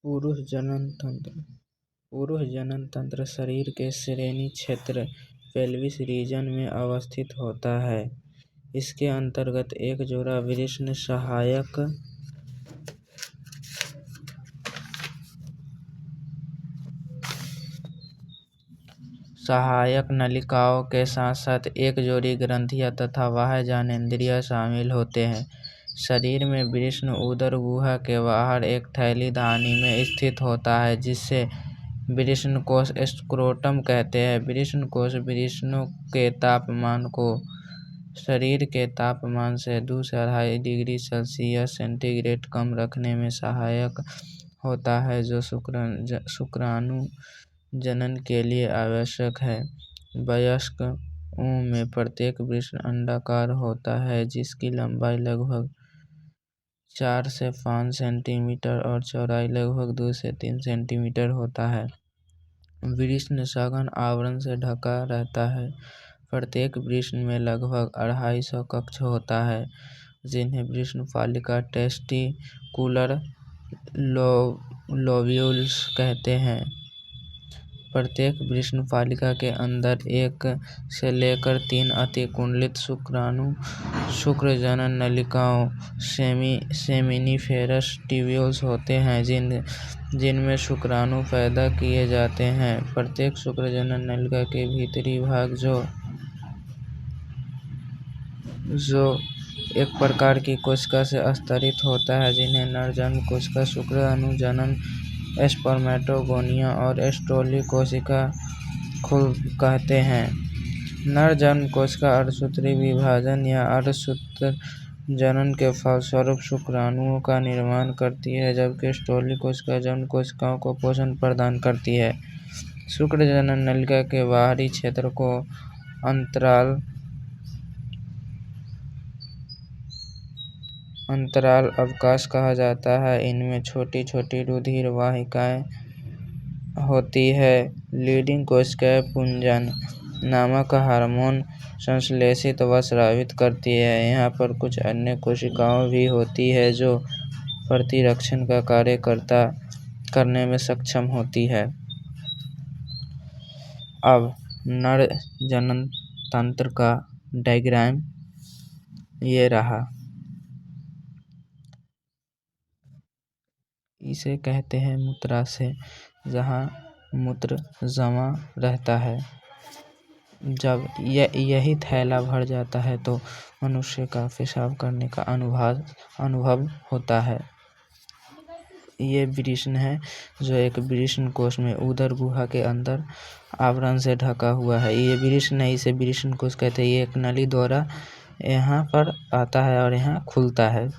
पुरुष जनन तंत्र। पुरुष जनन तंत्र शरीर के श्रोणि क्षेत्र पेल्विस रीजन में अवस्थित होता है। इसके अंतर्गत एक जोड़ा वृषण सहायक नलिकाओं के साथ साथ एक जोड़ी ग्रंथियां तथा बाह्य जननेंद्रिय शामिल होते हैं। शरीर में वृषण उदर गुहा के बाहर एक थैली धानी में स्थित होता है, जिसे वृषणकोश स्क्रोटम कहते हैं। वृषणकोश वृषणों के तापमान को शरीर के तापमान से 2 से 2.5 डिग्री सेल्सियस सेंटीग्रेड कम रखने में सहायक होता है, जो शुक्राणु जनन के लिए आवश्यक है। वयस्कों में प्रत्येक वृषण अंडाकार होता है, जिसकी लंबाई लगभग 4 से 5 सेंटीमीटर और चौड़ाई लगभग 2 से 3 सेंटीमीटर होता है। वृषण सघन आवरण से ढका रहता है। प्रत्येक वृषण में लगभग 250 कक्ष होता है, जिन्हें वृषण फालिका टेस्टिकुलर लोब्यूल्स कहते हैं। प्रत्येक वृषण फालिका के अंदर 1 से लेकर 3 अतिकुंडलित शुक्र जनन नलिकाओं सेमिनिफेरस ट्यूब्यूल्स होते हैं, जिनमें शुक्राणु पैदा किए जाते हैं। प्रत्येक शुक्र जनन नलिका के भीतरी भाग जो एक प्रकार की कोशिका से स्तरित होता है, जिन्हें नर जन्म कोशिका, शुक्राणु जनन, स्पर्मेटोगोनिया और स्टोली कोशिका कहते हैं। नर जन्म कोशिका अर्धसूत्रीय विभाजन या अर्धसूत्र जनन के फलस्वरूप शुक्राणुओं का निर्माण करती है, जबकि स्टोली कोशिका जन्म कोशिकाओं को पोषण प्रदान करती है। शुक्र जनन नलिका के बाहरी क्षेत्र को अंतराल अवकाश कहा जाता है। इनमें छोटी छोटी रुधिर वाहिकाएं होती है। लीडिंग कोशिकाएं पुंजन नामक हार्मोन संश्लेषित व स्रावित करती है। यहाँ पर कुछ अन्य कोशिकाएं भी होती है जो प्रतिरक्षण का कार्य करने में सक्षम होती है। अब नर जनन तंत्र का डायग्राम ये रहा। इसे कहते हैं मूत्राशय, जहाँ मूत्र जमा रहता है। जब यही थैला भर जाता है तो मनुष्य का पेशाब करने का अनुभव होता है। ये वृषण है जो एक वृषण कोश में उदर गुहा के अंदर आवरण से ढका हुआ है। ये वृषण है, इसे वृषण कोश कहते हैं। ये एक नली द्वारा यहाँ पर आता है और यहाँ खुलता है।